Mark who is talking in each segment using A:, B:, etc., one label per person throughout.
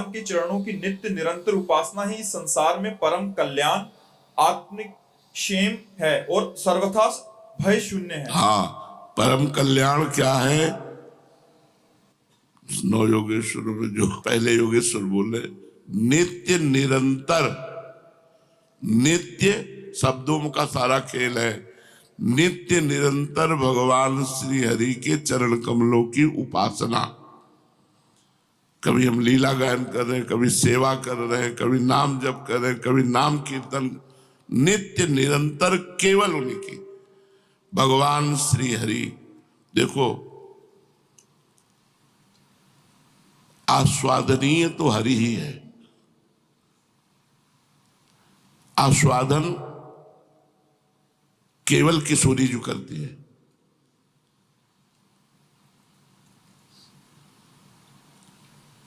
A: के चरणों की नित्य निरंतर उपासना ही इस संसार में परम कल्याण, आत्मिक क्षेम है और सर्वथा भय शून्य है।
B: हाँ, परम कल्याण क्या है? नौ योगेश्वर में जो पहले योगेश्वर बोले, नित्य निरंतर। नित्य शब्दों का सारा खेल है। नित्य निरंतर भगवान श्री हरि के चरण कमलों की उपासना। कभी हम लीला गायन कर रहे हैं, कभी सेवा कर रहे हैं, कभी नाम जप कर रहे हैं, कभी नाम कीर्तन। नित्य निरंतर केवल उन्हीं की, भगवान श्री हरि। देखो, आस्वादनीय तो हरि ही है। आस्वादन केवल किशोरी जो करती है।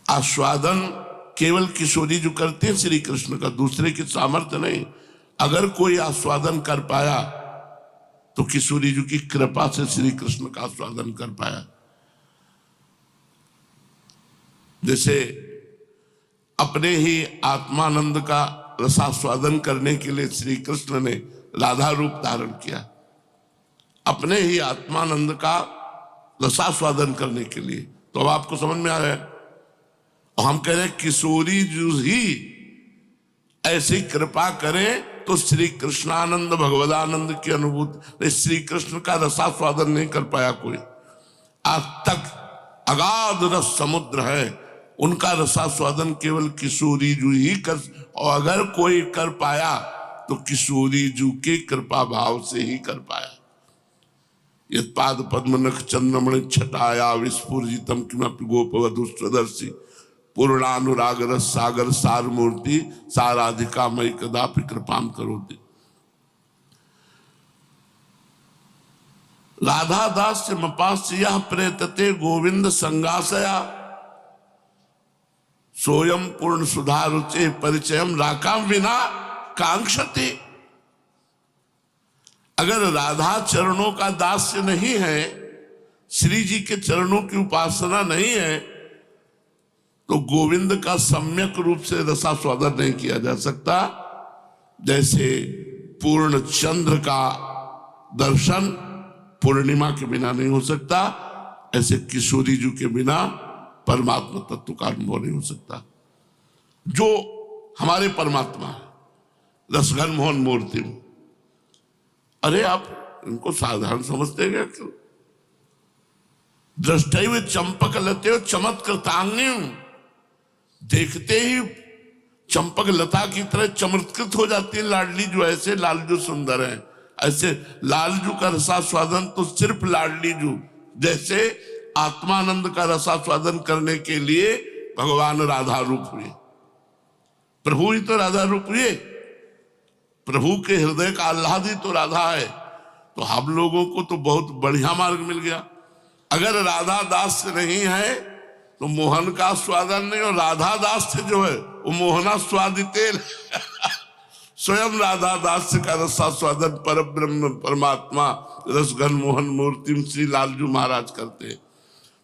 B: आस्वादन केवल किशोरी जो करते हैं श्री कृष्ण का, दूसरे की सामर्थ्य नहीं। अगर कोई आस्वादन कर पाया तो किशोरी जी की कृपा से श्री कृष्ण का आस्वादन कर पाया। जैसे अपने ही आत्मानंद का रसास्वादन करने के लिए श्री कृष्ण ने राधा रूप धारण किया, अपने ही आत्मानंद का रसास्वादन करने के लिए। तो अब आपको समझ में आ रहा है। और हम कह रहे हैं किशोरी जी ही ऐसी कृपा करें तो श्री कृष्णानंद भगवदानंद की अनुभूति। श्री कृष्ण का रसास्वादन नहीं कर पाया कोई आज तक। अगाध रस समुद्र है, उनका रसास्वादन केवल किशोरी जी ही कर। और अगर कोई कर पाया तो किशोरी जी की कृपा भाव से ही कर पाया। यद पाद पद्म नख चंद्रमणि छटाया विस्फुरितम किमपि गोपवधू स्वदर्शी पूर्णानुराग रस सागर सार मूर्ति साराधिका मई कदापि कृपाम करोति। राधा दास से मपास्य यह प्रेतते गोविंद संगासया सोयम पूर्ण सुधारुचे परिचयम राकाम विना कांक्षते। अगर राधा चरणों का दास्य नहीं है, श्री जी के चरणों की उपासना नहीं है, तो गोविंद का सम्यक रूप से रसास्वादन नहीं किया जा सकता। जैसे पूर्ण चंद्र का दर्शन पूर्णिमा के बिना नहीं हो सकता, ऐसे किशोरी जी के बिना परमात्मा तत्व का अनुभव नहीं हो सकता। जो हमारे परमात्मा है, रसघन मोहन मूर्ति। अरे आप इनको साधारण समझते हैं क्या? दृष्टि हुए चंपक लते हो चमत्कृतांगी, देखते ही चंपक लता की तरह चमत्कृत हो जाती है लाडली जो। ऐसे लालजू सुंदर है, ऐसे लालजू का रसास्वादन तो सिर्फ लाडली जू। जैसे आत्मानंद का रसास्वादन करने के लिए भगवान राधा रूप हुए, प्रभु ही तो राधा रूप हुए। प्रभु के हृदय का आह्लाद ही तो राधा है। तो हम लोगों को तो बहुत बढ़िया मार्ग मिल गया। अगर राधा दास नहीं है तो मोहन का स्वादन नहीं, और राधा दास से जो है वो मोहना स्वादिते स्वयं राधा दास का रसास्वादन पर ब्रह्म परमात्मा रसघन मोहन मूर्ति श्री लालजू महाराज करते हैं।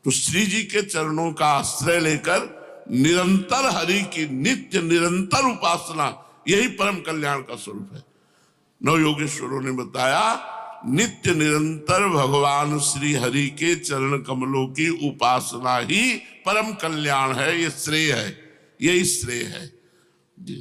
B: तो श्री जी के चरणों का आश्रय लेकर निरंतर हरि की नित्य निरंतर उपासना, यही परम कल्याण का स्वरूप है। नव योगेश्वरों ने बताया नित्य निरंतर भगवान श्री हरि के चरण कमलों की उपासना ही परम कल्याण है। ये श्रेय है, यही श्रेय है जी।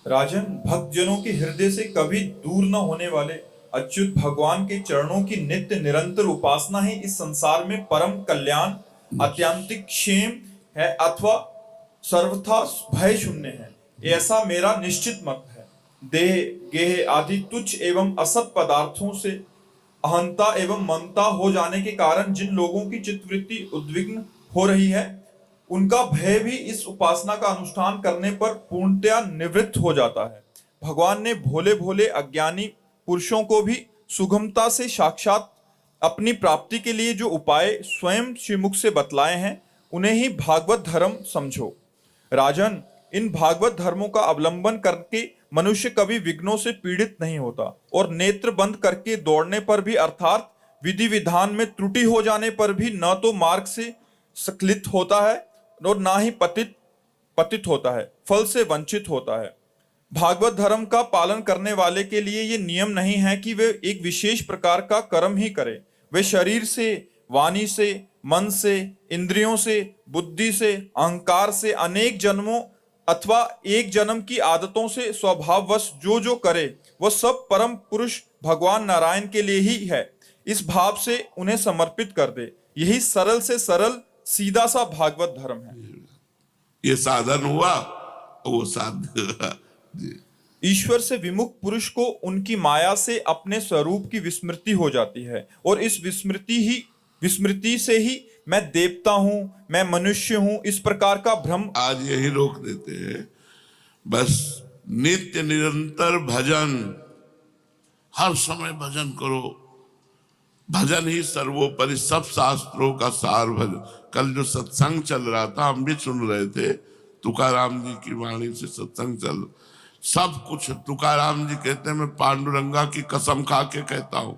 A: राजन, भक्तजनों के हृदय से कभी दूर न होने वाले अच्युत भगवान के चरणों की नित्य निरंतर उपासना ही इस संसार में परम कल्याण, आत्यांतिक क्षेम है अथवा सर्वथा भय शून्य है, ऐसा मेरा निश्चित मत है। देह गेह आदि तुच्छ एवं असत पदार्थों से अहंता एवं ममता हो जाने के कारण जिन लोगों की चित्तवृत्ति उद्विग्न हो रही है, उनका भय भी इस उपासना का अनुष्ठान करने पर पूर्णतया निवृत्त हो जाता है। भगवान ने भोले भोले अज्ञानी पुरुषों को भी सुगमता से साक्षात अपनी प्राप्ति के लिए जो उपाय स्वयं श्रीमुख से बतलाए हैं, उन्हें ही भागवत धर्म समझो। राजन, इन भागवत धर्मों का अवलंबन करके मनुष्य कभी विघ्नों से पीड़ित नहीं होता, और नेत्र बंद करके दौड़ने पर भी अर्थात विधि विधान में त्रुटि हो जाने पर भी न तो मार्ग से स्खलित होता है और ना ही पतित पतित होता है, फल से वंचित होता है। भागवत धर्म का पालन करने वाले के लिए ये नियम नहीं है कि वे एक विशेष प्रकार का कर्म ही करें। वे शरीर से, वाणी से, मन से, इंद्रियों से, बुद्धि से, अहंकार से, अनेक जन्मों अथवा एक जन्म की आदतों से स्वभाववश जो जो करे वह सब परम पुरुष भगवान नारायण के लिए ही है, इस भाव से उन्हें समर्पित कर दे। यही सरल से सरल सीधा सा भागवत धर्म है।
B: ये साधन हुआ, वो साध्य हुआ। जी।
A: ईश्वर से विमुख पुरुष को उनकी माया से अपने स्वरूप की विस्मृति हो जाती है और इस विस्मृति से ही मैं देवता हूं, मैं मनुष्य हूं, इस प्रकार का भ्रम
B: आज यही रोक देते हैं। बस नित्य निरंतर भजन, हर समय भजन करो। भजन ही सर्वोपरि, सब शास्त्रों का सार भजन। कल जो सत्संग चल रहा था, हम भी सुन रहे थे, तुकाराम जी की वाणी से सत्संग चल, सब कुछ तुकाराम जी कहते हैं, मैं पांडुरंगा की कसम खा के कहता हूं,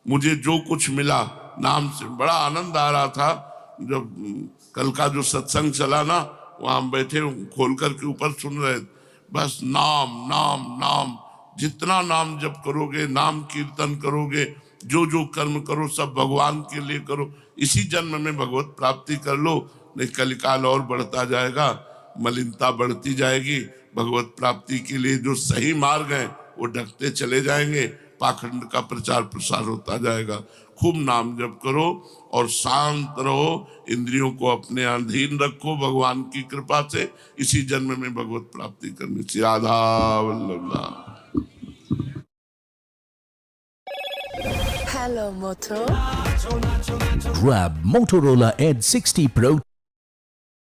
B: मुझे जो कुछ मिला नाम से। बड़ा आनंद आ रहा था जब कल का जो सत्संग चला ना, वहां हम बैठे खोल करके ऊपर सुन रहे, बस नाम नाम नाम, जितना नाम जप करोगे, नाम कीर्तन करोगे, जो जो कर्म करो सब भगवान के लिए करो। इसी जन्म में भगवत प्राप्ति कर लो, नहीं कलिकाल और बढ़ता जाएगा, मलिनता बढ़ती जाएगी। भगवत प्राप्ति के लिए जो सही मार्ग है वो ढकते चले जाएंगे, पाखंड का प्रचार प्रसार होता जाएगा। खूब नाम जप करो और शांत रहो, इंद्रियों को अपने अधीन रखो भगवान की कृपा से। इसी जन्म में भगवत प्राप्ति करनी चाहिए। Radha Vallabh.
C: Hello, Moto.
D: Grab Motorola Edge 60 Pro